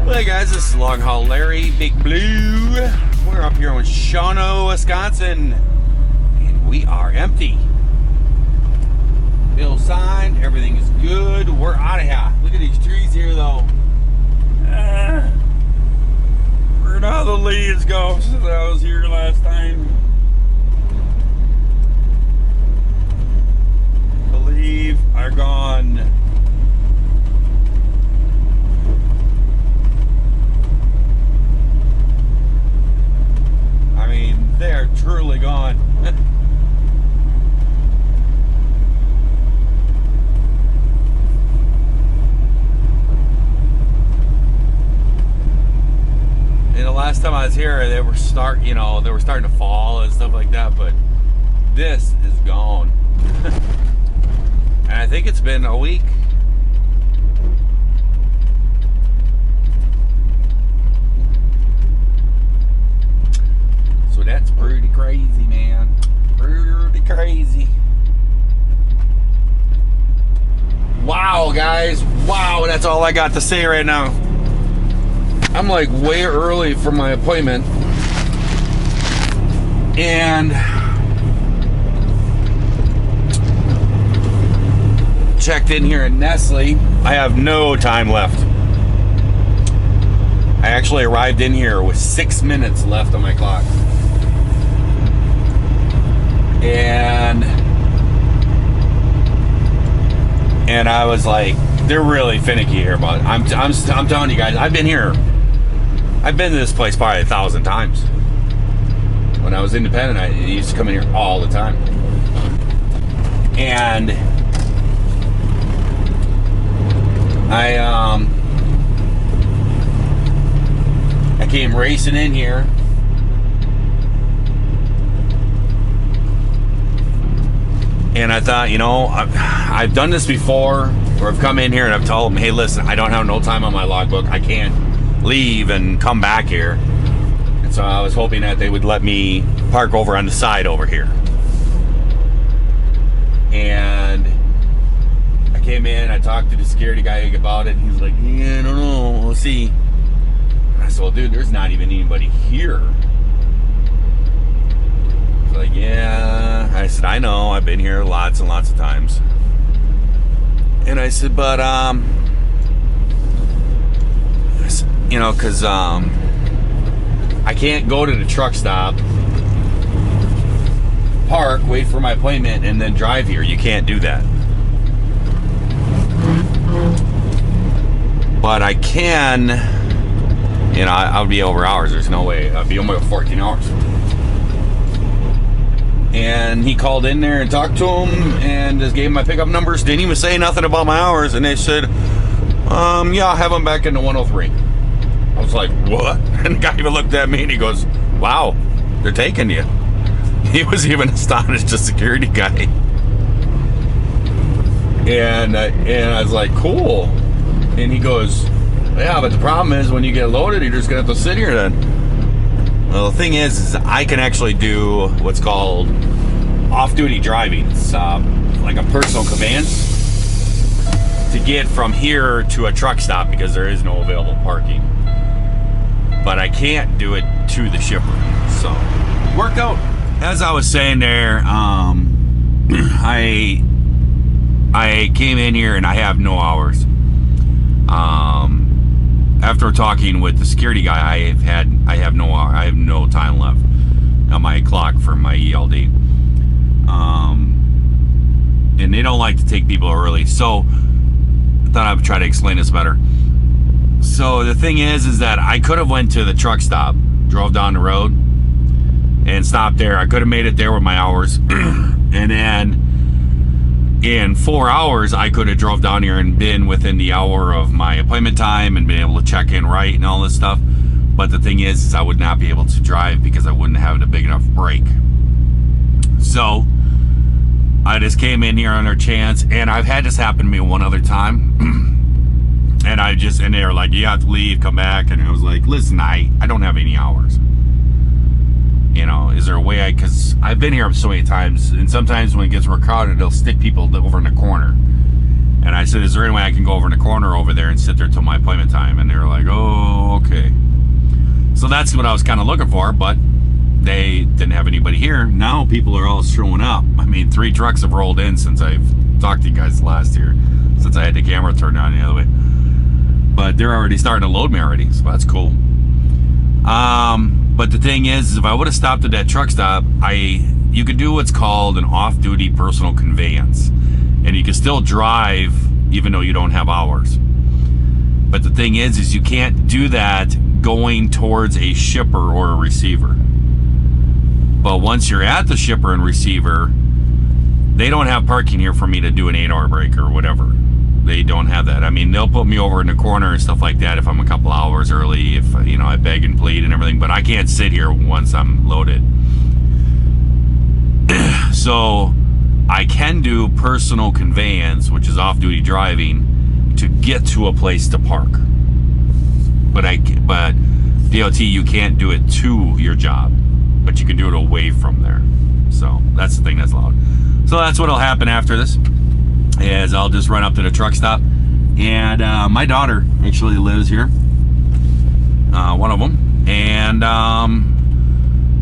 Hey guys, this is Long Haul Larry, Big Blue. We're up here in Shawano, Wisconsin, and we are empty. Bill signed, everything is good. We're out of here. Look at these trees here, though. Where'd all the leaves go since I was here last time? The leaves are gone. I mean, they are truly gone. And the last time I was here, they were starting to fall and stuff like that, but this is gone. And I think it's been a week. So that's pretty crazy, man. Pretty crazy. Wow, guys. Wow, that's all I got to say right now. I'm like way early for my appointment. And checked in here in Nestle. I have no time left. I actually arrived in here with 6 minutes left on my clock. And I was like, they're really finicky here, but I'm telling you guys, I've been to this place probably 1,000 times. When I was independent, I used to come in here all the time. And I came racing in here. And I thought, I've done this before, where I've come in here and I've told them, hey, listen, I don't have no time on my logbook. I can't leave and come back here. And so I was hoping that they would let me park over on the side over here. And I came in, I talked to the security guy about it. He's like, yeah, I don't know, we'll see. And I said, well, dude, there's not even anybody here. He's like, yeah. I said, I know, I've been here lots and lots of times. And I said, but, because I can't go to the truck stop, park, wait for my appointment, and then drive here. You can't do that. But I can, I'll be over hours. There's no way. I'll be over 14 hours. And he called in there and talked to him and just gave him my pickup numbers. Didn't even say nothing about my hours. And they said, yeah, I'll have them back into 103. I was like, what? And the guy even looked at me and he goes, wow, they're taking you. He was even astonished, the security guy. And I was like, cool. And he goes, yeah, but the problem is when you get loaded, you're just going to have to sit here then. Well, the thing is I can actually do what's called off-duty driving. It's like a personal conveyance to get from here to a truck stop because there is no available parking. But I can't do it to the shipper. So, worked out. As I was saying there, I came in here and I have no hours. After talking with the security guy, I have no time left on my clock for my ELD. And they don't like to take people early, so I thought I would try to explain this better. So the thing is that I could have went to the truck stop, drove down the road, and stopped there. I could have made it there with my hours, and then in 4 hours, I could have drove down here and been within the hour of my appointment time and been able to check in right and all this stuff. But the thing is I would not be able to drive because I wouldn't have a big enough brake. So I just came in here on their chance, and I've had this happen to me one other time. And they were like, you have to leave, come back. And I was like, listen, I don't have any hours. Is there a way because I've been here so many times, and sometimes when it gets real crowded, they'll stick people over in the corner. And I said, is there any way I can go over in the corner over there and sit there till my appointment time? And they were like, oh, okay. So that's what I was kind of looking for, but they didn't have anybody here. Now people are all showing up. I mean, 3 trucks have rolled in since I've talked to you guys last year, since I had the camera turned on the other way. But they're already starting to load me already, so that's cool. But the thing is if I would have stopped at that truck stop, you could do what's called an off-duty personal conveyance. And you can still drive even though you don't have hours. But the thing is you can't do that going towards a shipper or a receiver. But once you're at the shipper and receiver, they don't have parking here for me to do an 8-hour break or whatever. They don't have that. I mean, they'll put me over in the corner and stuff like that if I'm a couple hours early, if, you know, I beg and plead and everything, but I can't sit here once I'm loaded. So I can do personal conveyance, which is off-duty driving, to get to a place to park. But DOT, you can't do it to your job, but you can do it away from there. So that's the thing that's allowed. So that's what'll happen after this, is I'll just run up to the truck stop. And my daughter actually lives here, one of them, and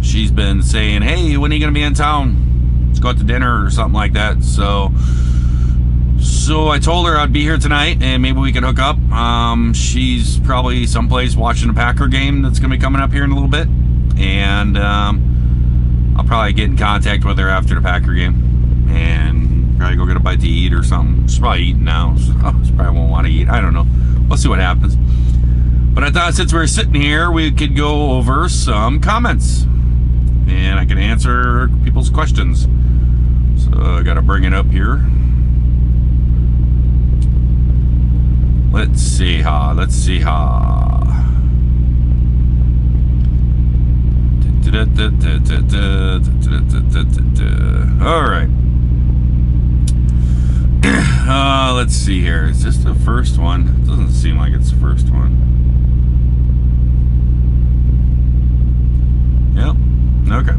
she's been saying, hey, when are you gonna be in town? Let's go out to dinner or something like that. So I told her I'd be here tonight and maybe we could hook up. She's probably someplace watching a Packer game that's gonna be coming up here in a little bit, and I'll probably get in contact with her after the Packer game and probably go get a bite to eat or something. She's probably eating now, so she probably won't want to eat. I don't know. We'll see what happens. But I thought since we're sitting here, we could go over some comments and I can answer people's questions. So I got to bring it up here. Let's see how. All right. Let's see here. Is this the first one? It doesn't seem like it's the first one. Yep. Okay.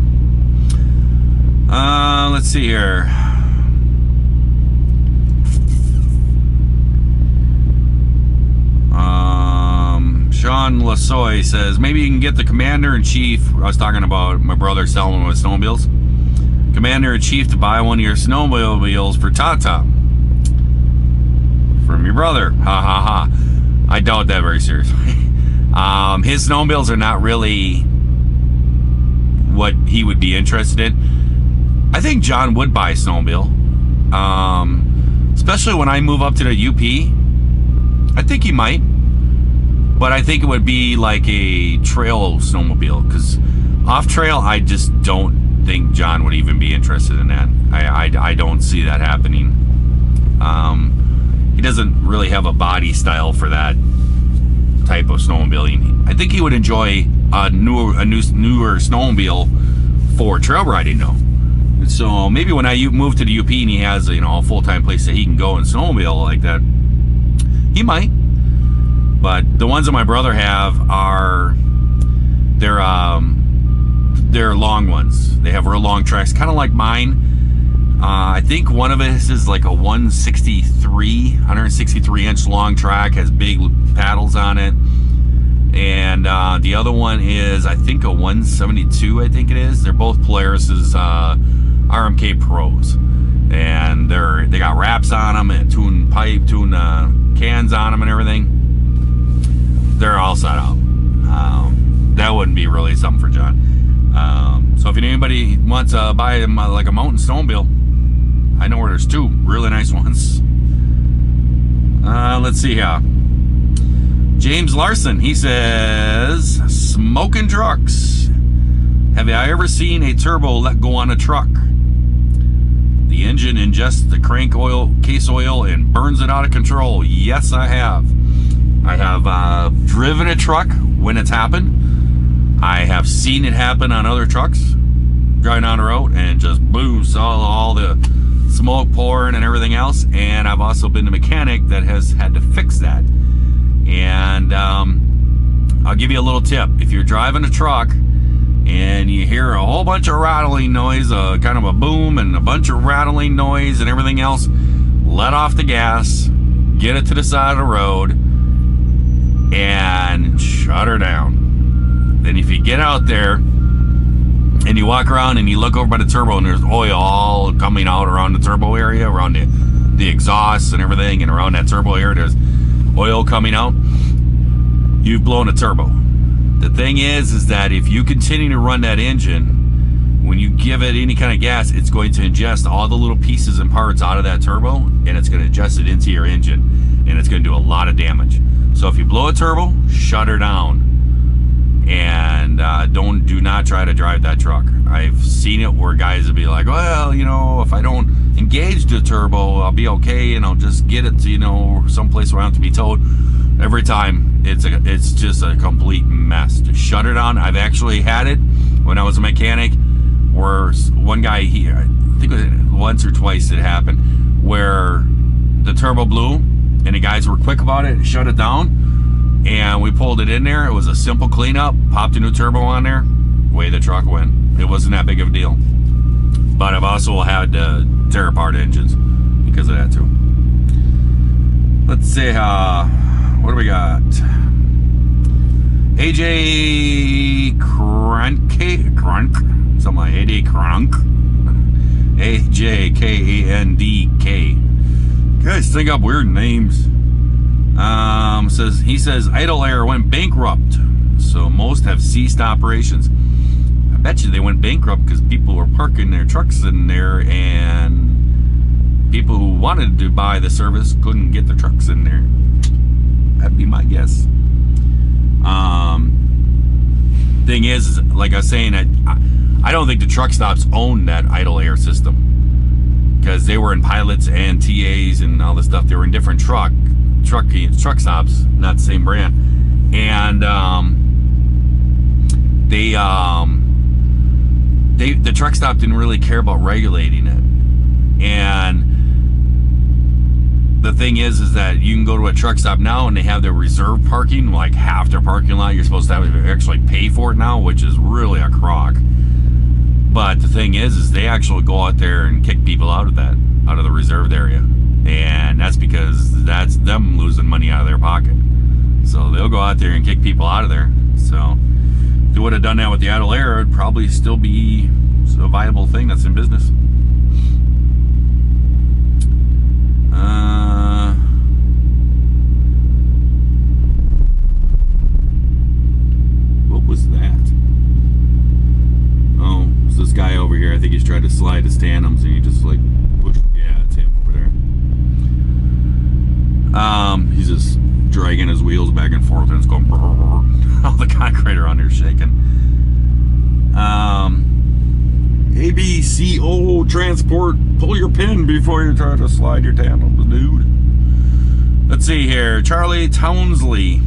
Let's see here. Sean Lasoy says, maybe you can get the commander-in-chief. I was talking about my brother selling with snowmobiles. Commander-in-chief to buy one of your snowmobiles for Tata. From your brother. Ha ha ha. I doubt that very seriously. His snowmobiles are not really what he would be interested in. I think John would buy a snowmobile. Especially when I move up to the UP. I think he might. But I think it would be like a trail snowmobile, because off trail, I just don't think John would even be interested in that. I don't see that happening. He doesn't really have a body style for that type of snowmobiling. I think he would enjoy a newer snowmobile for trail riding though. So maybe when I move to the UP and he has a full-time place that he can go and snowmobile like that, he might. But the ones that my brother have they're long ones. They have real long tracks, kind of like mine. I think one of it is like a 163 inch long track, has big paddles on it. And the other one is, I think, a 172, I think it is. They're both Polaris's RMK Pros. And they got wraps on them and tune cans on them and everything. They're all set out. That wouldn't be really something for John. So if anybody wants to buy him like a mountain snowmobile, I know where there's 2 really nice ones. Let's see here. James Larson, he says, smoking trucks. Have I ever seen a turbo let go on a truck? The engine ingests the crank oil, case oil, and burns it out of control. Yes, I have. I have driven a truck when it's happened. I have seen it happen on other trucks driving down the road and just boom, saw all the smoke pouring and everything else. And I've also been a mechanic that has had to fix that. And I'll give you a little tip. If you're driving a truck and you hear a whole bunch of rattling noise, kind of a boom and a bunch of rattling noise and everything else, let off the gas. get it to the side of the road, and shut her down. Then if you get out there and you walk around and you look over by the turbo and there's oil all coming out around the turbo area, around the exhaust and everything, and around that turbo area there's oil coming out, you've blown a turbo. The thing is that if you continue to run that engine, when you give it any kind of gas, it's going to ingest all the little pieces and parts out of that turbo, and it's going to ingest it into your engine, and it's going to do a lot of damage. So if you blow a turbo, shut her down, and do not try to drive that truck. I've seen it where guys will be like, well, you know, if I don't engage the turbo, I'll be okay, and I'll just get it to, you know, someplace where I don't have to be towed. Every time, it's just a complete mess. Just shut her down. I've actually had it when I was a mechanic, where one guy here, I think it was once or twice it happened, where the turbo blew and the guys were quick about it, shut it down, and we pulled it in there. It was a simple cleanup, popped a new turbo on there, away the truck went. It wasn't that big of a deal. But I've also had to tear apart engines because of that too. Let's see, what do we got? AJ Crunk, something like AJ Crunk, AJKANDK. Guys think up weird names. He says Idle Air went bankrupt, so most have ceased operations. I bet you they went bankrupt because people were parking their trucks in there, and people who wanted to buy the service couldn't get their trucks in there. That'd be my guess. Thing is, like I was saying, I don't think the truck stops own that idle air system, because they were in pilots and TAs and all this stuff. They were in different truck stops, not the same brand, and the truck stop didn't really care about regulating it. And the thing is that you can go to a truck stop now and they have their reserve parking, like half their parking lot. You're supposed to have to actually pay for it now, which is really a crock. But the thing is they actually go out there and kick people out of the reserved area. And that's because that's them losing money out of their pocket. So they'll go out there and kick people out of there. So if they would have done that with the idle air, it'd probably still be a viable thing that's in business. What was that? Oh, it's this guy over here. I think he's trying to slide his tandems and he just like pushed. Yeah, it's him over there. He's just dragging his wheels back and forth and it's going all the concrete around here shaking. ABCO Transport, pull your pin before you try to slide your tandems, dude. Let's see here. Charlie Townsley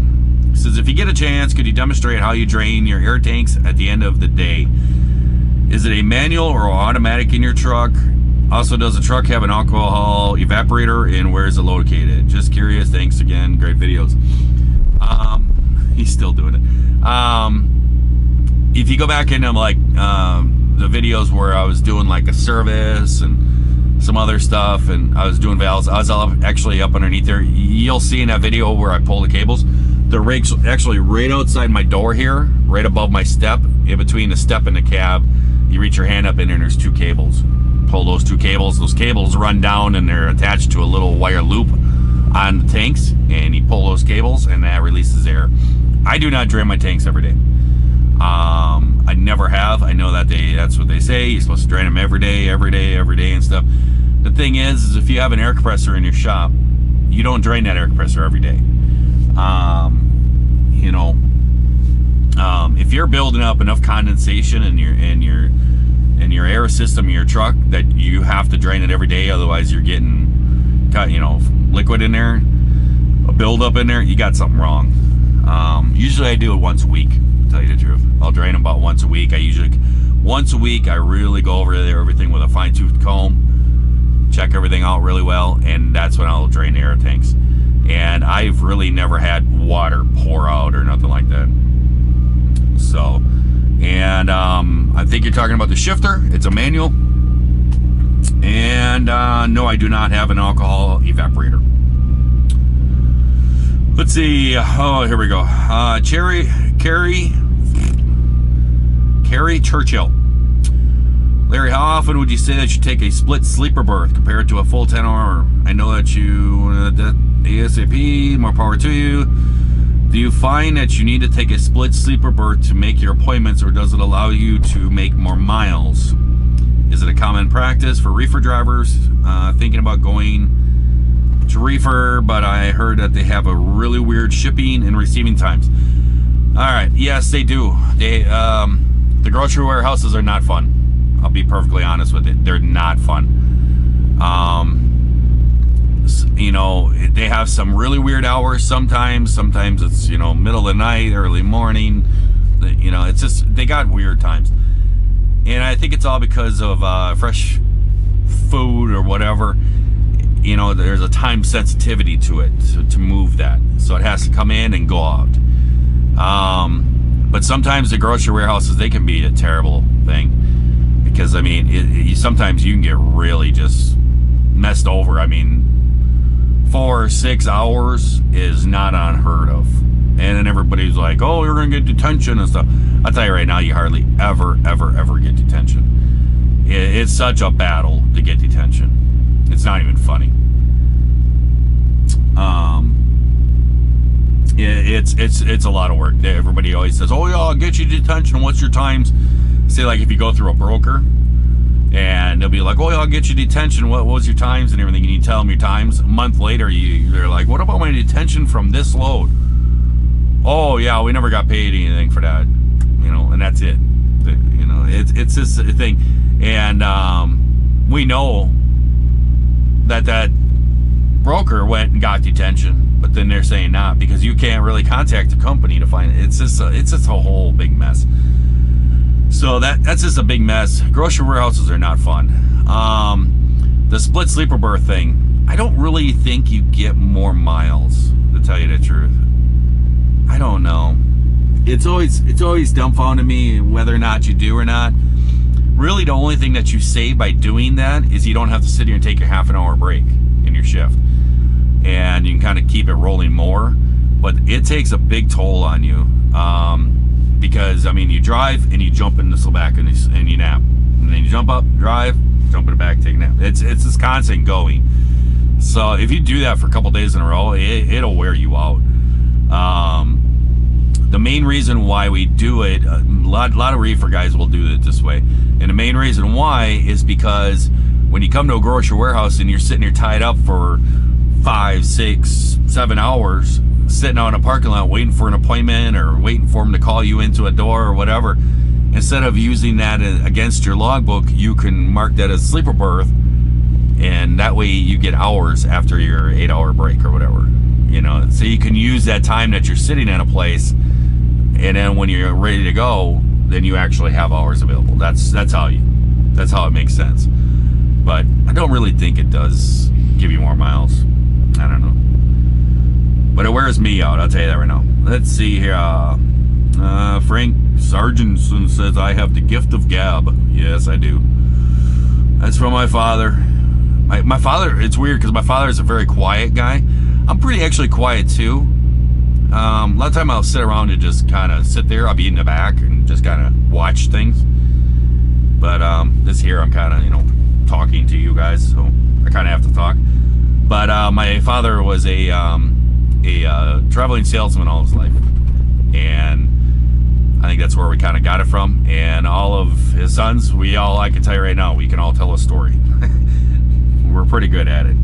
says, if you get a chance, could you demonstrate how you drain your air tanks at the end of the day? Is it a manual or automatic in your truck? Also, does the truck have an alcohol evaporator, and where is it located? Just curious. Thanks again. Great videos. He's still doing it. If you go back into like the videos where I was doing like a service and some other stuff, and I was doing valves, I was actually up underneath there. You'll see in that video where I pull the cables. The rig's actually right outside my door here, right above my step, in between the step and the cab. You reach your hand up in there and there's two cables. Pull those two cables. Those cables run down and they're attached to a little wire loop on the tanks, and you pull those cables and that releases air. I do not drain my tanks every day. I never have. I know that that's what they say. You're supposed to drain them every day and stuff. The thing is if you have an air compressor in your shop, you don't drain that air compressor every day. If you're building up enough condensation in your air system in your truck that you have to drain it every day, otherwise you're getting liquid in there, a buildup in there, you got something wrong. Usually I do it once a week, to tell you the truth. I'll drain them about once a week. Once a week I really go over there everything with a fine-tooth comb, check everything out really well, and that's when I'll drain the air tanks. And I've really never had water pour out or nothing like that. So, and I think you're talking about the shifter. It's a manual. And no, I do not have an alcohol evaporator. Let's see. Oh, here we go. Carrie Churchill. Larry, how often would you say that you take a split sleeper berth compared to a full 10-hour? I know that you ASAP, more power to you. Do you find that you need to take a split sleeper berth to make your appointments, or does it allow you to make more miles? Is it a common practice for reefer drivers? Thinking about going to reefer, but I heard that they have a really weird shipping and receiving times. All right, yes, they do. The grocery warehouses are not fun. I'll be perfectly honest with it. They're not fun. You know, they have some really weird hours sometimes. Sometimes it's, you know, middle of the night, early morning. You know, it's just, they got weird times. And I think it's all because of fresh food or whatever. You know, there's a time sensitivity to it, to move that. So it has to come in and go out. But sometimes the grocery warehouses, they can be a terrible thing. Because, I mean, sometimes you can get really just messed over. I mean, 4 or 6 hours is not unheard of. And then everybody's like, oh, you're going to get detention and stuff. I'll tell you right now, you hardly ever get detention. It's such a battle to get detention. It's not even funny. It's a lot of work. Everybody always says, oh, yeah, I'll get you detention. What's your times? Say, like, if you go through a broker, and they'll be like, oh, yeah, I'll get you detention. What was your times and everything? And you tell them your times. A month later, they're like, what about my detention from this load? Oh, yeah, we never got paid anything for that. You know, and that's it. You know, it's just a thing. And we know that broker went and got detention, but then they're saying not, because you can't really contact the company to find it. It's just a whole big mess. So that's just a big mess. Grocery warehouses are not fun. The split sleeper berth thing, I don't really think you get more miles, to tell you the truth. I don't know. It's always dumbfounded me whether or not you do or not. Really, the only thing that you save by doing that is you don't have to sit here and take a half an hour break in your shift. And you can kind of keep it rolling more. But it takes a big toll on you. Because, I mean, you drive and you jump in the back and you nap. And then you jump up, drive, jump in the back, take a nap. It's this constant going. So if you do that for a couple days in a row, it'll wear you out. The main reason why we do it, a lot of reefer guys will do it this way. And the main reason why is because when you come to a grocery warehouse and you're sitting here tied up for 5, 6, 7 hours, sitting out in a parking lot waiting for an appointment or waiting for them to call you into a door or whatever, instead of using that against your logbook, you can mark that as sleeper berth, and that way you get hours after your 8-hour break or whatever, you know. So you can use that time that you're sitting in a place, and then when you're ready to go, then you actually have hours available. That's how it makes sense. But I don't really think it does give you more miles. I don't know. But it wears me out, I'll tell you that right now. Let's see here. Frank Sargentson says, I have the gift of gab. Yes, I do. That's from my father. My father, it's weird because my father is a very quiet guy. I'm pretty actually quiet too. A lot of time I'll sit around and just kind of sit there. I'll be in the back and just kind of watch things. But this here, I'm kind of, you know, talking to you guys, so I kind of have to talk. But my father was a traveling salesman all his life, and I think that's where we kind of got it from. And all of his sons, I can tell you right now, we can all tell a story. We're pretty good at it.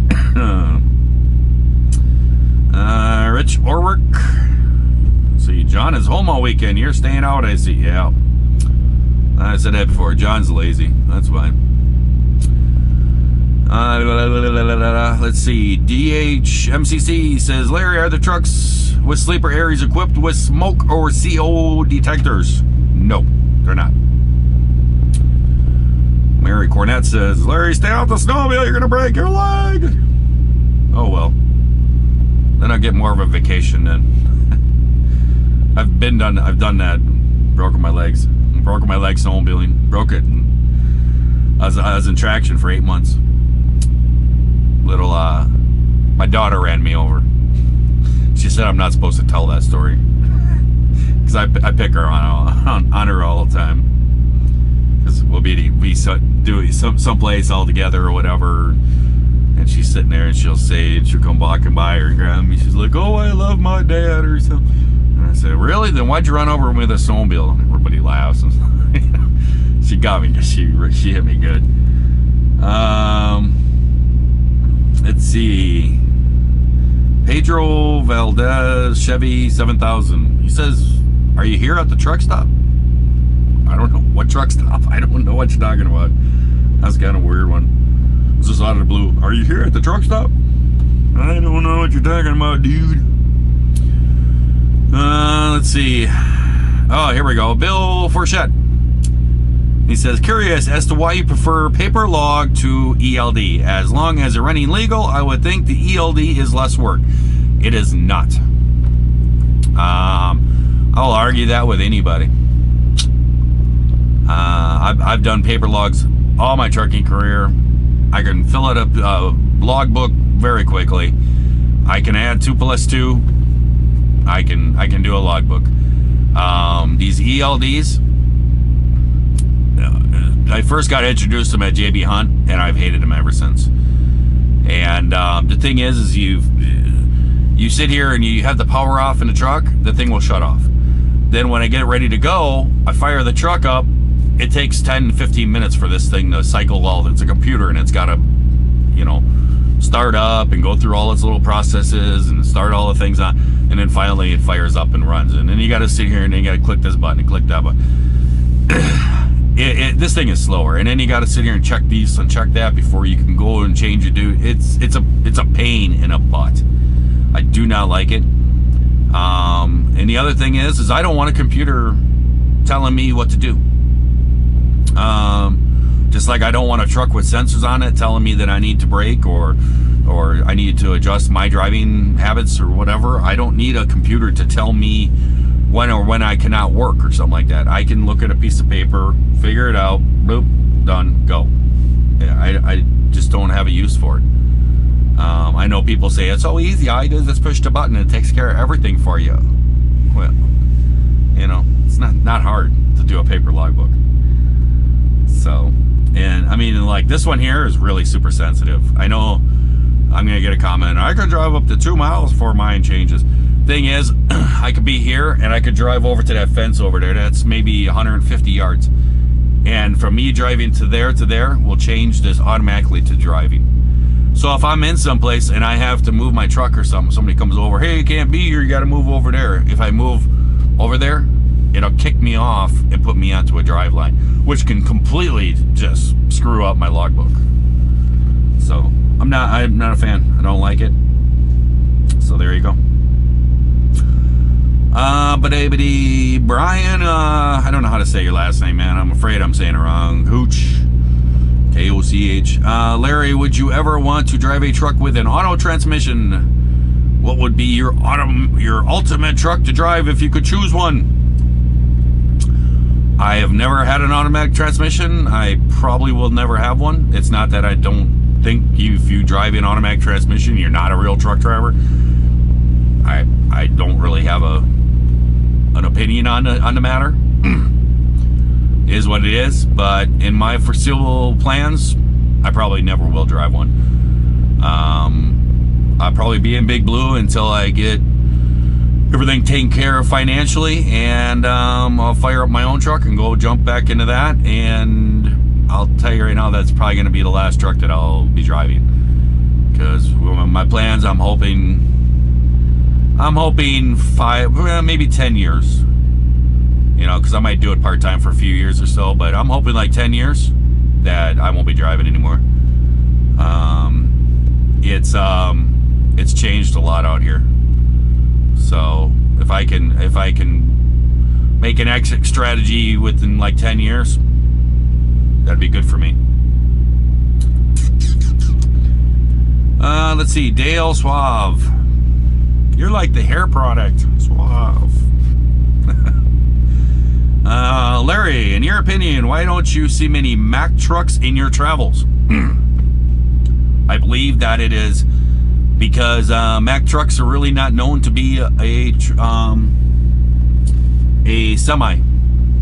Rich Orwick. See, John is home all weekend. You're staying out, I see. Yeah, I said that before. John's lazy. That's fine. Let's see. DHMCC says, Larry, are the trucks with sleeper areas equipped with smoke or CO detectors? No, they're not. Mary Cornett says, Larry, stay off the snowmobile. You're going to break your leg. Oh, well. Then I'll get more of a vacation then. I've done that. Broken my legs. Broken my leg snowmobiling. Broke it. I was in traction for 8 months. My daughter ran me over. She said I'm not supposed to tell that story because I pick her on her all the time. Because we'll be doing someplace all together or whatever, and she's sitting there and she'll come walking by her and grab me. She's like, "Oh, I love my dad," or something. And I said, "Really? Then why'd you run over me with a snowmobile?" And everybody laughs. She got me because she hit me good. Let's see. Pedro Valdez, Chevy 7000. He says, "Are you here at the truck stop?" I don't know. What truck stop? I don't know what you're talking about. That's kind of a weird one. It's just out of the blue. "Are you here at the truck stop?" I don't know what you're talking about, dude. Let's see. Oh, here we go. Bill Forchette. He says, "Curious as to why you prefer paper log to ELD. As long as they're running legal, I would think the ELD is less work. It is not." I'll argue that with anybody. I've done paper logs all my trucking career. I can fill out a logbook very quickly. I can add 2 + 2. I can do a logbook. These ELDs, I first got introduced to them at JB Hunt, and I've hated them ever since. And the thing is you sit here and you have the power off in the truck, the thing will shut off. Then when I get ready to go, I fire the truck up. It takes 10 15 minutes for this thing to cycle all. It's a computer, and it's got to, start up and go through all its little processes and start all the things on, and then finally it fires up and runs. And then you got to sit here and then you got to click this button and click that button. This thing is slower, and then you got to sit here and check these and check that before you can go and change your dude. It's a pain in a butt. I do not like it. And the other thing is I don't want a computer telling me what to do. Just like I don't want a truck with sensors on it telling me that I need to brake or I need to adjust my driving habits or whatever. I don't need a computer to tell me when I cannot work or something like that. I can look at a piece of paper, figure it out, boop, done, go. I just don't have a use for it. I know people say it's so easy. All you do is just push the button and it takes care of everything for you. Well, it's not hard to do a paper logbook. So, and I mean, like this one here is really super sensitive. I know I'm gonna get a comment. "I can drive up to 2 miles before mine changes." Thing is, I could be here and I could drive over to that fence over there. That's maybe 150 yards. And from me driving to there will change this automatically to driving. So if I'm in someplace and I have to move my truck or something, somebody comes over, "Hey, you can't be here, you gotta move over there." If I move over there, it'll kick me off and put me onto a drive line, which can completely just screw up my logbook. So I'm not a fan. I don't like it. So there you go. Brian, I don't know how to say your last name, man. I'm afraid I'm saying it wrong. Hooch, K-O-C-H. Larry, would you ever want to drive a truck with an auto transmission? What would be your ultimate truck to drive if you could choose one? I have never had an automatic transmission. I probably will never have one. It's not that I don't think if you drive an automatic transmission, you're not a real truck driver. I don't really have an opinion on the matter. It is what it is. But in my foreseeable plans, I probably never will drive one. I'll probably be in Big Blue until I get everything taken care of financially, and I'll fire up my own truck and go jump back into that. And I'll tell you right now, that's probably going to be the last truck that I'll be driving, because my plans, I'm hoping 5, maybe 10 years, because I might do it part-time for a few years or so, but I'm hoping like 10 years that I won't be driving anymore. It's changed a lot out here. So if I can make an exit strategy within like 10 years, that'd be good for me. Let's see, Dale Suave. You're like the hair product, Suave. Larry, in your opinion, why don't you see many Mack trucks in your travels? I believe that it is because Mack trucks are really not known to be a semi.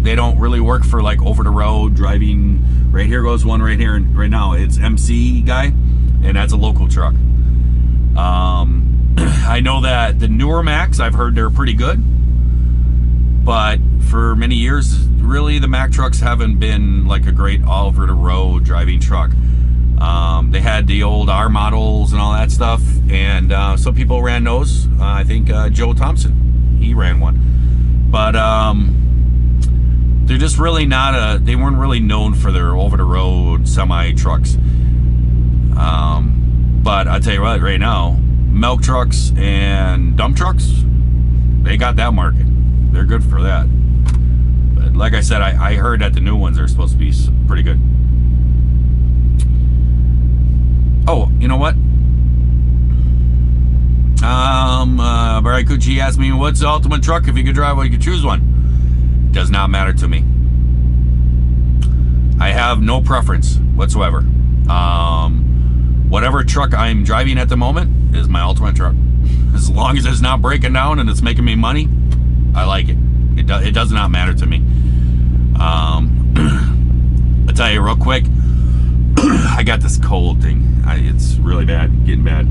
They don't really work for like over the road driving. Right here goes one right here, and right now it's MC guy, and that's a local truck. I know that the newer Macks, I've heard they're pretty good, but for many years, really the Mack trucks haven't been like a great all over the road driving truck. They had the old R models and all that stuff, and some people ran those. I think Joe Thompson, he ran one, but they're just really not they weren't really known for their over the road semi trucks. But I'll tell you what, right now, milk trucks and dump trucks, they got that market. They're good for that. But like I said, I heard that the new ones are supposed to be pretty good. Oh, you know what? Barry Cucci asked me, what's the ultimate truck if you could drive one, you could choose one? Does not matter to me. I have no preference whatsoever. Whatever truck I'm driving at the moment is my ultimate truck. As long as it's not breaking down and it's making me money, I like it. It does not matter to me. I'll tell you real quick, I got this cold thing. It's really bad, getting bad.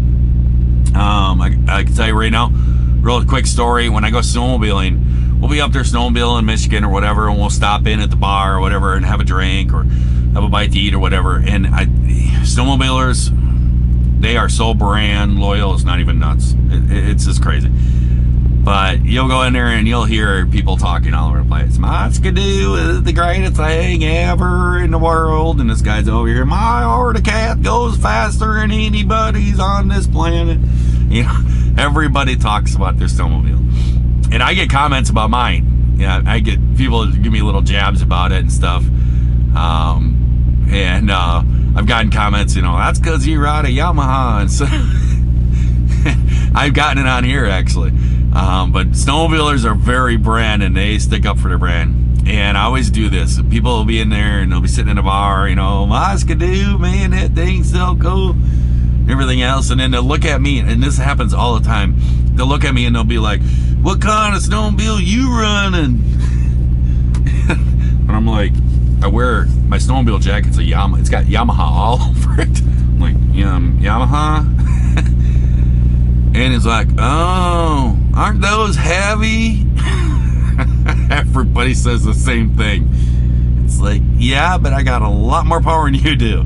I can tell you right now, real quick story. When I go snowmobiling, we'll be up there snowmobiling in Michigan or whatever, and we'll stop in at the bar or whatever and have a drink or have a bite to eat or whatever. And snowmobilers, they are so brand loyal, it's not even nuts. It's just crazy. But you'll go in there and you'll hear people talking all over the place. My Skidoo is the greatest thing ever in the world. And this guy's over here, my Arctic Cat goes faster than anybody's on this planet. You know, everybody talks about their snowmobile. And I get comments about mine. Yeah, I get people give me little jabs about it and stuff. I've gotten comments, you know, that's because you ride a Yamaha. And so I've gotten it on here actually. But snowmobilers are very brand and they stick up for their brand. And I always do this. People will be in there and they'll be sitting in a bar, you know, my Skidoo, man, that thing's so cool. Everything else. And then they'll look at me, and this happens all the time. They'll look at me and they'll be like, what kind of snowmobile you running? And I'm like, I wear my snowmobile jacket. It's got Yamaha all over it. I'm like, Yamaha? And it's like, oh, aren't those heavy? Everybody says the same thing. It's like, yeah, but I got a lot more power than you do.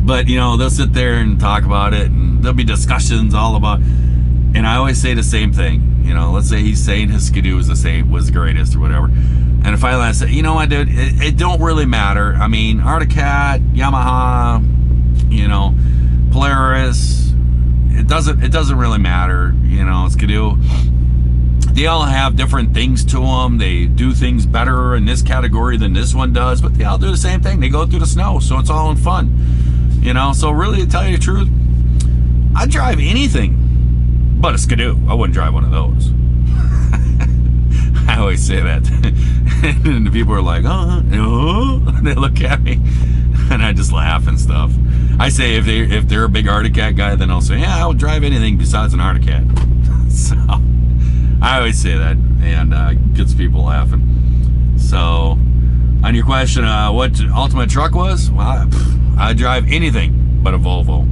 But, you know, they'll sit there and talk about it, and there'll be discussions all about, and I always say the same thing. You know, let's say he's saying his Skidoo was the greatest or whatever. And finally I say, you know what, dude, it don't really matter. I mean, Arctic Cat, Yamaha, you know, Polaris, it doesn't really matter. You know, Skidoo, they all have different things to them. They do things better in this category than this one does, but they all do the same thing. They go through the snow, so it's all in fun. You know, so really, to tell you the truth, I'd drive anything but a Skidoo. I wouldn't drive one of those. I always say that. And the people are like, oh, they look at me, and I just laugh and stuff. I say if they're a big Arctic Cat guy, then I'll say, yeah, I would drive anything besides an Arctic Cat. So I always say that, and gets people laughing. So on your question, what ultimate truck was? Well, I drive anything but a Volvo.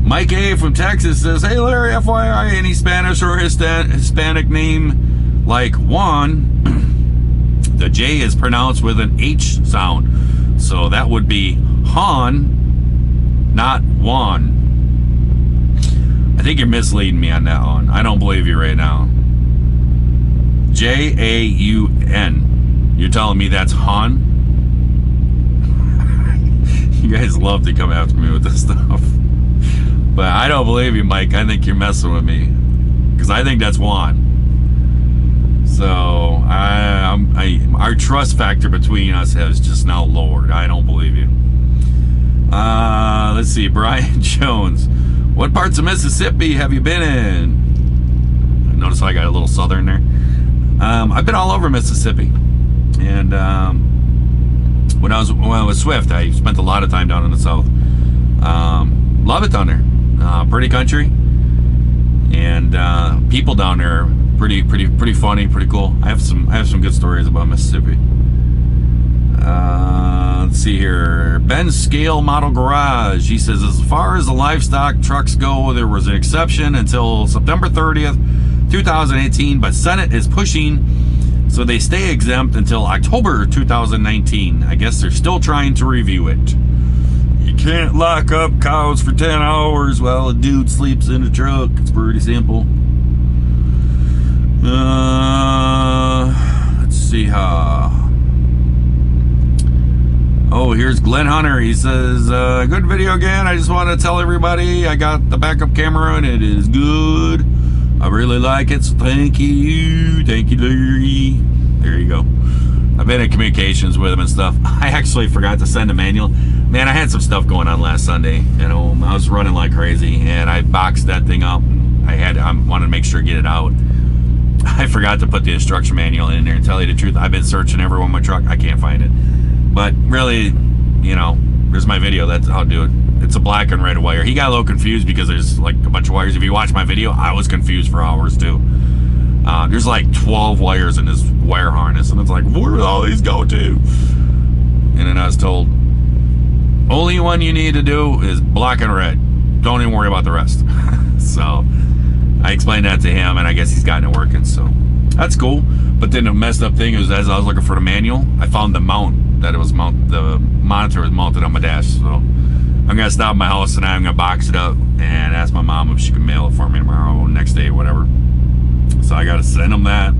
Mike A from Texas says, hey Larry, FYI, any Spanish or Hispanic name like Juan, the J is pronounced with an H sound. So that would be Han, not Juan. I think you're misleading me on that one. I don't believe you right now. Jaun. You're telling me that's Han? You guys love to come after me with this stuff. But I don't believe you, Mike. I think you're messing with me. Because I think that's Juan. So, our trust factor between us has just now lowered. I don't believe you. Let's see. Brian Jones. What parts of Mississippi have you been in? Notice I got a little southern there. I've been all over Mississippi. And when I was Swift, I spent a lot of time down in the south. Love it down there. Pretty country, and people down there pretty funny, pretty cool. I have some good stories about Mississippi. Let's see here. Ben Scale Model Garage. He says, as far as the livestock trucks go, there was an exception until September 30th, 2018, but Senate is pushing so they stay exempt until October 2019. I guess they're still trying to review it. You can't lock up cows for 10 hours while a dude sleeps in a truck. It's pretty simple. Let's see how. Oh, here's Glenn Hunter. He says, good video again. I just want to tell everybody I got the backup camera and it is good. I really like it, so thank you. Thank you, Larry. There you go. I've been in communications with him and stuff. I actually forgot to send a manual. Man, I had some stuff going on last Sunday. You know, I was running like crazy, and I boxed that thing up. I wanted to make sure to get it out. I forgot to put the instruction manual in there, and tell you the truth, I've been searching everywhere in my truck. I can't find it. But really, you know, there's my video. That's how I'll do it. It's a black and red wire. He got a little confused because there's like a bunch of wires. If you watch my video, I was confused for hours too. There's like 12 wires in this wire harness, and it's like, where do all these go to? And then I was told, only one you need to do is black and red. Don't even worry about the rest. So I explained that to him, and I guess he's gotten it working. So that's cool. But then the messed up thing is, as I was looking for the manual, I found the mount that it was the monitor was mounted on my dash. So I'm gonna stop at my house tonight. I'm gonna box it up and ask my mom if she can mail it for me tomorrow, next day, whatever. So I gotta send them that.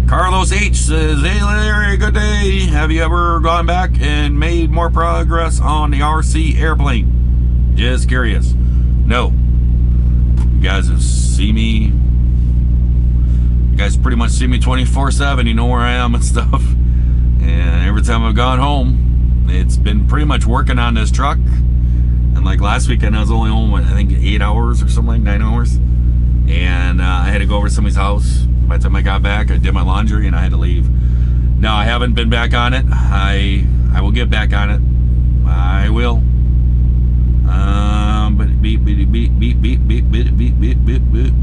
Carlos H says, hey Larry, good day. Have you ever gone back and made more progress on the RC airplane? Just curious. No. You guys have seen me. You guys pretty much see me 24/7. You know where I am and stuff. And every time I've gone home, it's been pretty much working on this truck. And like last weekend, I was only home, I think 8 hours or something, like 9 hours. And I had to go over to somebody's house. By the time I got back, I did my laundry and I had to leave. No, I haven't been back on it. I will get back on it. I will. But beep beep beep beep beep beep beep beep beep beep beep.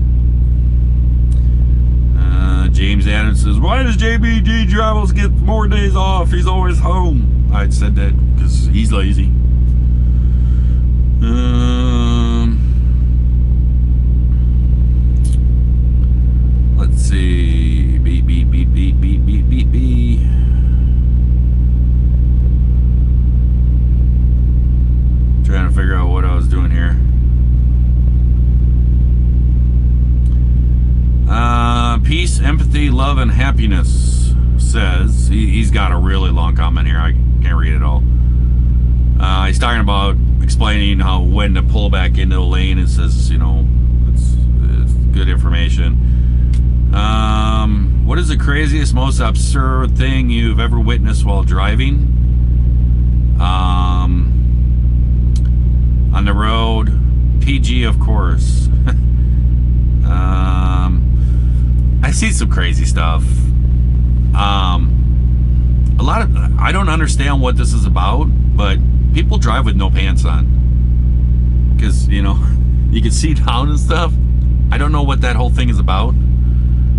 James Adams says, why does JBG Travels get more days off? He's always home. I said that because he's lazy. Let's see. Beep, beep, beep, beep, beep, beep, beep, beep. Trying to figure out what I was doing here. Peace, empathy, love, and happiness says, he's got a really long comment here. I can't read it all. He's talking about explaining how when to pull back into the lane. It says, you know, it's good information. What is the craziest, most absurd thing you've ever witnessed while driving? On the road, PG, of course. I see some crazy stuff. A lot of, I don't understand what this is about, but people drive with no pants on. Because, you know, you can see down and stuff. I don't know what that whole thing is about,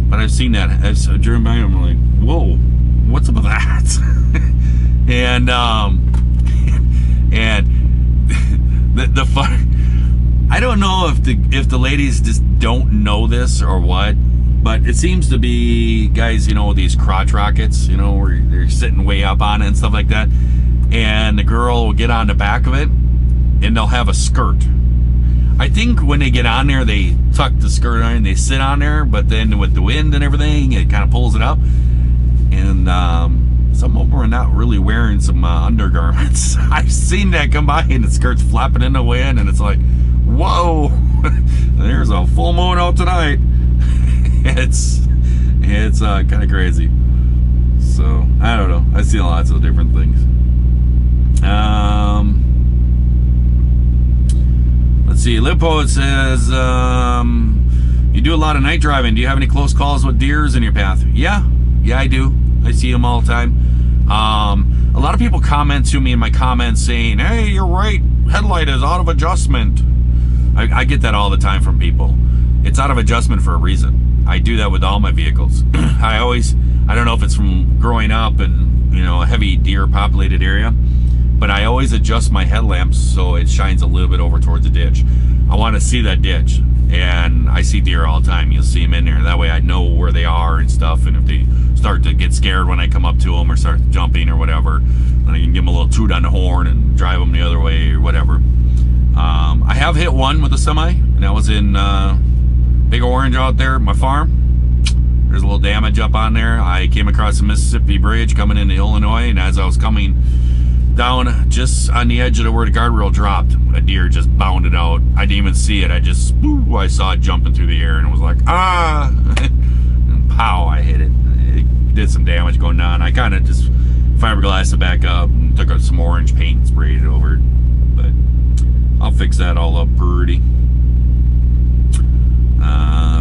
but I've seen that. I've driven by and I'm like, whoa, what's up with that? and the fun, I don't know if the ladies just don't know this or what, but it seems to be guys, you know, these crotch rockets, you know, where they're sitting way up on it and stuff like that, and the girl will get on the back of it and they'll have a skirt. I think when they get on there, they tuck the skirt on and they sit on there, but then with the wind and everything, it kind of pulls it up. And some of them are not really wearing some undergarments. I've seen that come by and the skirt's flapping in the wind, and it's like, whoa, there's a full moon out tonight. It's kind of crazy. So I don't know. I've seen lots of different things. Let's see. Lipo says, You do a lot of night driving. Do you have any close calls with deers in your path? Yeah, I do. I see them all the time. A lot of people comment to me in my comments saying, hey, you're right, headlight is out of adjustment. I get that all the time from people. It's out of adjustment for a reason. I do that with all my vehicles. I don't know if it's from growing up in, a heavy deer populated area, but I always adjust my headlamps so it shines a little bit over towards the ditch. I want to see that ditch, and I see deer all the time. You'll see them in there. That way I know where they are and stuff, and if they start to get scared when I come up to them or start jumping or whatever, then I can give them a little toot on the horn and drive them the other way or whatever. I have hit one with a semi, and that was in Big Orange out there at my farm. There's a little damage up on there. I came across the Mississippi Bridge coming into Illinois, and as I was coming down just on the edge of where the guardrail dropped, a deer just bounded out. I didn't even see it. I saw it jumping through the air, and it was like, and pow, I hit it. It did some damage going down. I kind of just fiberglassed it back up and took out some orange paint and sprayed it over it. But I'll fix that all up pretty.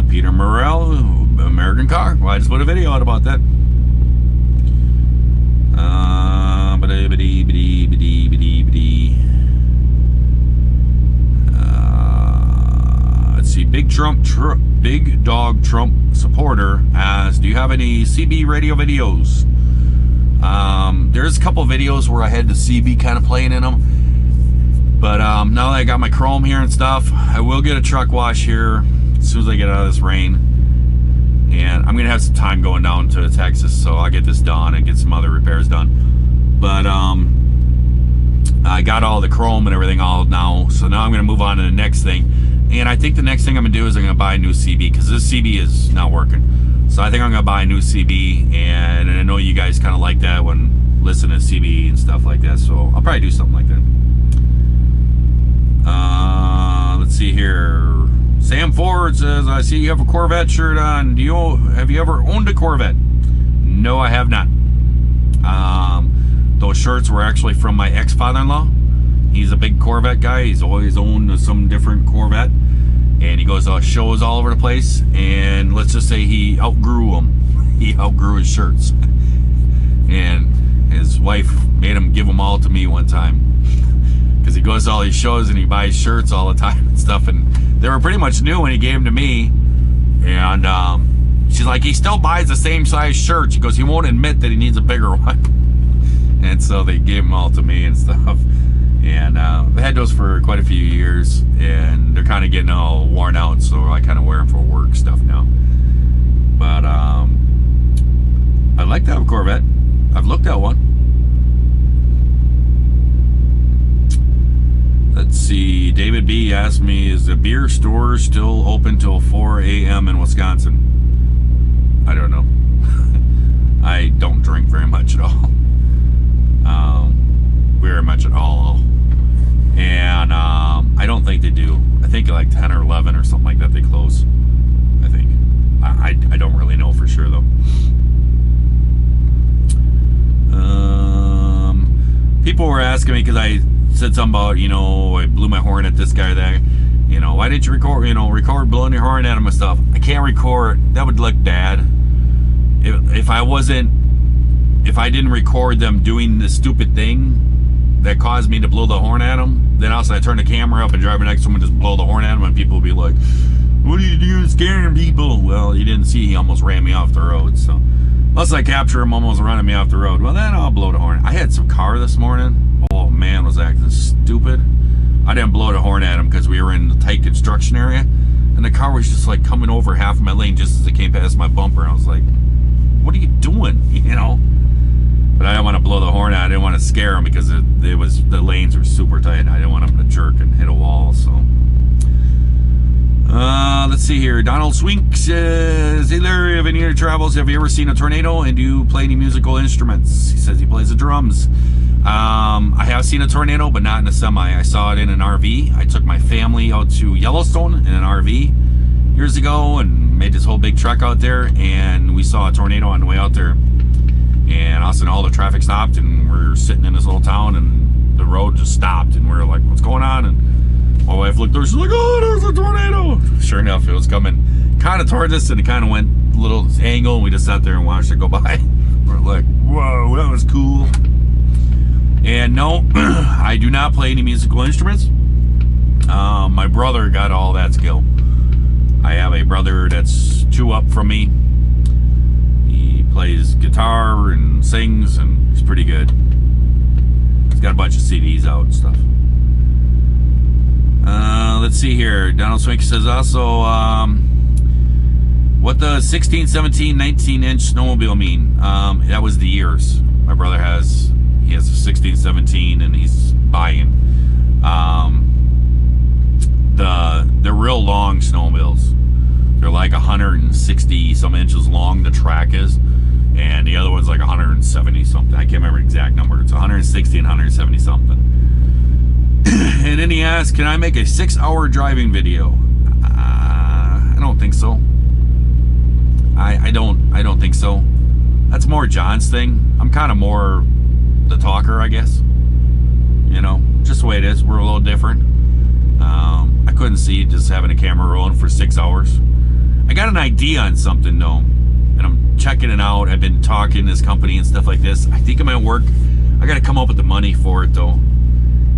Peter Morrell, American Car. Well, I just put a video out about that. Let's see. Big Dog Trump supporter asks, do you have any CB radio videos? There's a couple videos where I had the CB kind of playing in them. But now that I got my chrome here and stuff, I will get a truck wash here as soon as I get out of this rain. And I'm going to have some time going down to Texas, so I'll get this done and get some other repairs done. But I got all the chrome and everything all now, so now I'm going to move on to the next thing. And I think the next thing I'm going to do is I'm going to buy a new CB, because this CB is not working. So I think I'm going to buy a new CB, and I know you guys kind of like that when listen to CB and stuff like that, so I'll probably do something like that. Let's see here. Sam Ford says, I see you have a Corvette shirt on. Have you ever owned a Corvette? No, I have not. Those shirts were actually from my ex-father-in-law. He's a big Corvette guy. He's always owned some different Corvette. And he goes to shows all over the place. And let's just say he outgrew them. He outgrew his shirts. And his wife made him give them all to me one time. Because he goes to all these shows and he buys shirts all the time and stuff. And they were pretty much new when he gave them to me. And she's like, he still buys the same size shirt. She goes, he won't admit that he needs a bigger one. And so they gave them all to me and stuff. And I had those for quite a few years. And they're kind of getting all worn out. So I kind of wear them for work stuff now. But I'd like to have a Corvette. I've looked at one. Let's see. David B. asked me, is the beer store still open till 4 a.m. in Wisconsin? I don't know. I don't drink very much at all. Very much at all. And I don't think they do. I think like 10 or 11 or something like that they close. I think. I don't really know for sure though. People were asking me because I said something about, I blew my horn at this guy or that. Why didn't you record blowing your horn at him and stuff? I can't record. That would look bad. If I didn't record them doing the stupid thing that caused me to blow the horn at them, then also I turn the camera up and drive next to him and just blow the horn at him, and people will be like, what are you doing scaring people? Well, you didn't see he almost ran me off the road, so unless I capture him almost running me off the road, well then I'll blow the horn. I had some car this morning. Oh man, was acting stupid. I didn't blow the horn at him because we were in the tight construction area, and the car was just like coming over half of my lane just as it came past my bumper. I was like, what are you doing? But I didn't want to blow the horn out. I didn't want to scare him because the lanes were super tight. And I didn't want him to jerk and hit a wall. So let's see here. Donald Swink says, hey Larry, of any of your travels, have you ever seen a tornado, and do you play any musical instruments? He says he plays the drums. I have seen a tornado, but not in a semi. I saw it in an RV. I took my family out to Yellowstone in an RV years ago and made this whole big trek out there, and we saw a tornado on the way out there. And all of a sudden all the traffic stopped, and we're sitting in this little town, and the road just stopped, and we're like, what's going on? And my wife looked over, she's like, oh, there's a tornado. Sure enough, it was coming kind of towards us, and it kind of went a little angle, and we just sat there and watched it go by. We're like, whoa, that was cool. And no, I do not play any musical instruments. My brother got all that skill. I have a brother that's 2 up from me. He plays guitar and sings, and he's pretty good. He's got a bunch of CDs out and stuff. Let's see here. Donald Swink says also, what the 16, 17, 19-inch snowmobile mean? That was the years. My brother he has a 16, 17, and he's buying. They're real long snowmobiles. They're like 160 some inches long, the track is, and the other one's like 170 something. I can't remember the exact number. It's 160 and 170 something. And then he asked, can I make a 6-hour driving video? I don't think so. I don't think so. That's more John's thing. I'm kind of more the talker, I guess. You know, just the way it is. We're a little different. I couldn't see just having a camera rolling for 6 hours. I got an idea on something though, and I'm checking it out. I've been talking to this company and stuff like this. I think it might work. I got to come up with the money for it though.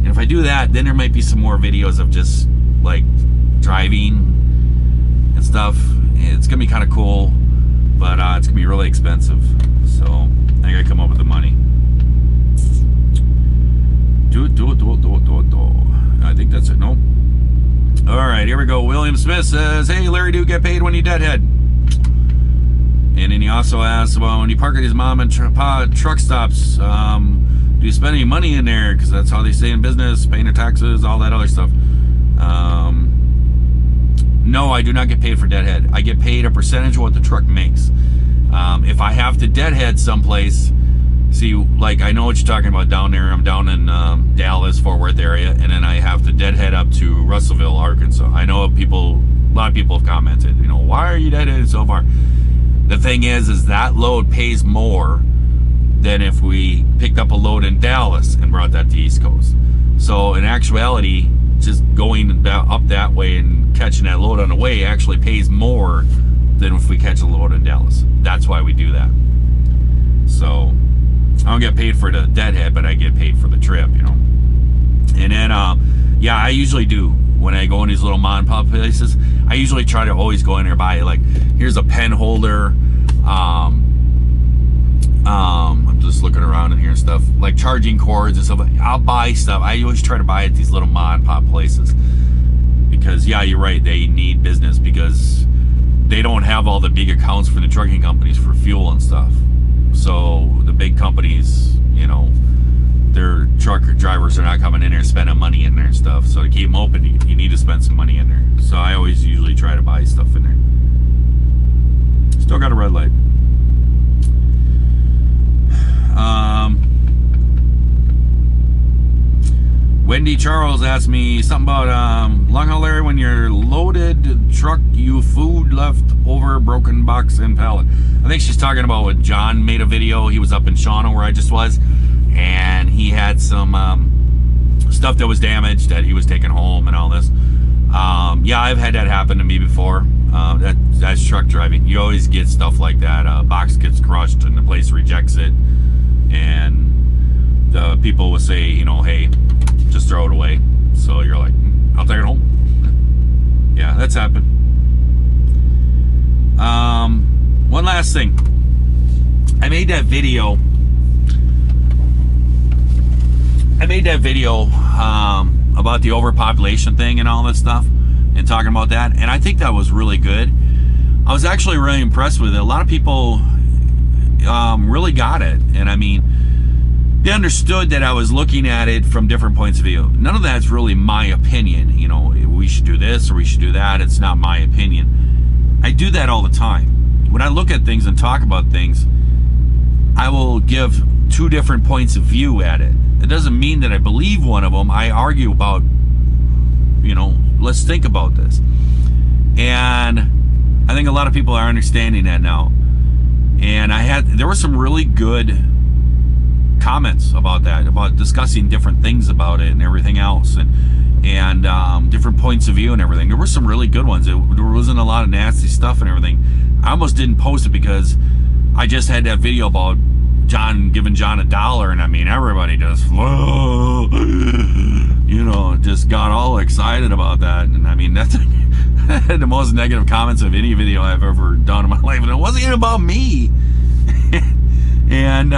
And if I do that, then there might be some more videos of just like driving and stuff. It's gonna be kind of cool, but it's gonna be really expensive. So I gotta come up with the money. Do it. I think that's it. Nope. All right, here we go. William Smith says, hey, Larry, do you get paid when you deadhead? And then he also asks, well, when you park at his mom and truck stops, do you spend any money in there? Because that's how they stay in business, paying their taxes, all that other stuff. No, I do not get paid for deadhead. I get paid a percentage of what the truck makes. If I have to deadhead someplace, see, like I know what you're talking about down there. I'm down in Dallas, Fort Worth area, and then I have to deadhead up to Russellville, Arkansas. I know a lot of people have commented, you know, why are you deadheaded so far? The thing is that load pays more than if we picked up a load in Dallas and brought that to East Coast. So in actuality, just going up that way and catching that load on the way actually pays more than if we catch a load in Dallas. That's why we do that. So I don't get paid for the deadhead, but I get paid for the trip, you know. And then, yeah, I usually do. When I go in these little mom and pop places, I usually try to always go in there and buy, like, here's a pen holder. I'm just looking around in here and stuff, like charging cords and stuff. I'll buy stuff. I always try to buy at these little mom and pop places. Because, yeah, you're right, they need business because they don't have all the big accounts for the trucking companies for fuel and stuff. So the big companies, you know, their truck drivers are not coming in there spending money in there and stuff. So to keep them open, you need to spend some money in there. So I always usually try to buy stuff in there. Still got a red light. Wendy Charles asked me something about LongHaul Larry, when you're loaded truck, you food left over, broken box and pallet. I think she's talking about what John made a video. He was up in Shauna where I just was, and he had some stuff that was damaged that he was taking home and all this. Yeah, I've had that happen to me before. That's truck driving. You always get stuff like that. A box gets crushed and the place rejects it, and the people will say, you know, hey, just throw it away. So you're like, I'll take it home. Yeah, that's happened. One last thing. I made that video about the overpopulation thing and all that stuff, and talking about that, and I think that was really good. I was actually really impressed with it. A lot of people really got it, and I mean, they understood that I was looking at it from different points of view. None of that's really my opinion. You know, we should do this or we should do that. It's not my opinion. I do that all the time. When I look at things and talk about things, I will give 2 different points of view at it. It doesn't mean that I believe one of them. I argue about, you know, let's think about this. And I think a lot of people are understanding that now. And there were some really good comments about that, about discussing different things about it and everything else. And and different points of view and everything. There were some really good ones. There wasn't a lot of nasty stuff and everything. I almost didn't post it because I just had that video about John giving John $1, and I mean, everybody just, whoa, you know, just got all excited about that. And I mean, that's the most negative comments of any video I've ever done in my life, and it wasn't even about me. And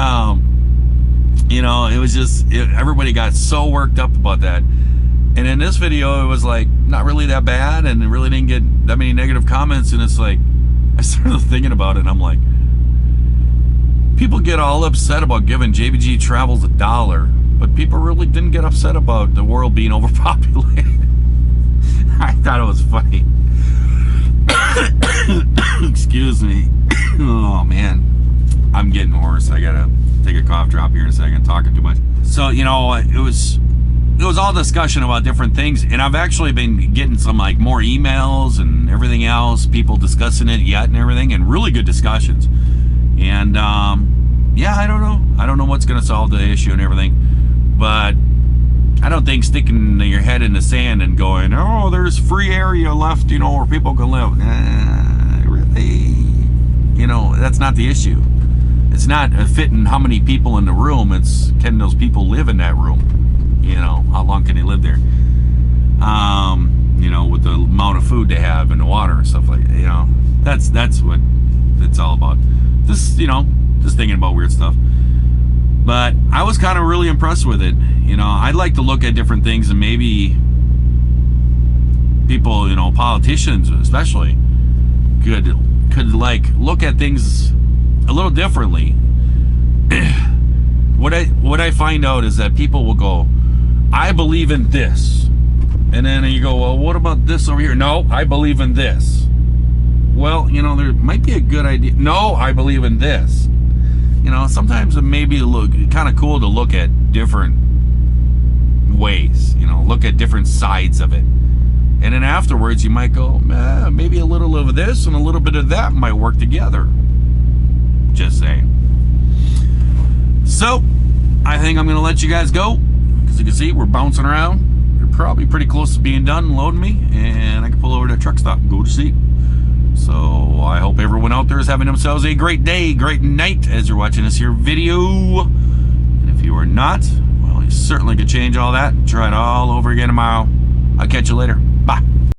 you know, it was just everybody got so worked up about that. And in this video, it was like not really that bad, and it really didn't get that many negative comments. And it's like, I started thinking about it, and I'm like, people get all upset about giving JBG Travels $1, but people really didn't get upset about the world being overpopulated. I thought it was funny. Excuse me. Oh man, I'm getting hoarse. I gotta take a cough drop here in a second. Talking too much. So, you know, it was all discussion about different things, and I've actually been getting some like more emails and everything else, people discussing it yet and everything, and really good discussions. And yeah, I don't know what's going to solve the issue and everything, but I don't think sticking your head in the sand and going, oh, there's free area left, you know, where people can live, really, you know, that's not the issue. It's not fitting how many people in the room, it's can those people live in that room, you know, how long can they live there, you know, with the amount of food they have and the water and stuff like that, you know, that's what it's all about. Just, you know, just thinking about weird stuff. But I was kind of really impressed with it. You know, I'd like to look at different things, and maybe people, you know, politicians especially, could like look at things a little differently. What I find out is that people will go, I believe in this. And then you go, well, what about this over here? No, I believe in this. Well, you know, there might be a good idea. No, I believe in this. You know, sometimes it may be kind of cool to look at different ways, you know, look at different sides of it. And then afterwards, you might go, maybe a little of this and a little bit of that might work together. Just saying. So, I think I'm going to let you guys go. Because you can see, we're bouncing around. We're probably pretty close to being done and loading me. And I can pull over to the truck stop and go to sleep. So I hope everyone out there is having themselves a great day, great night as you're watching this here video. And if you are not, well, you certainly could change all that and try it all over again tomorrow. I'll catch you later.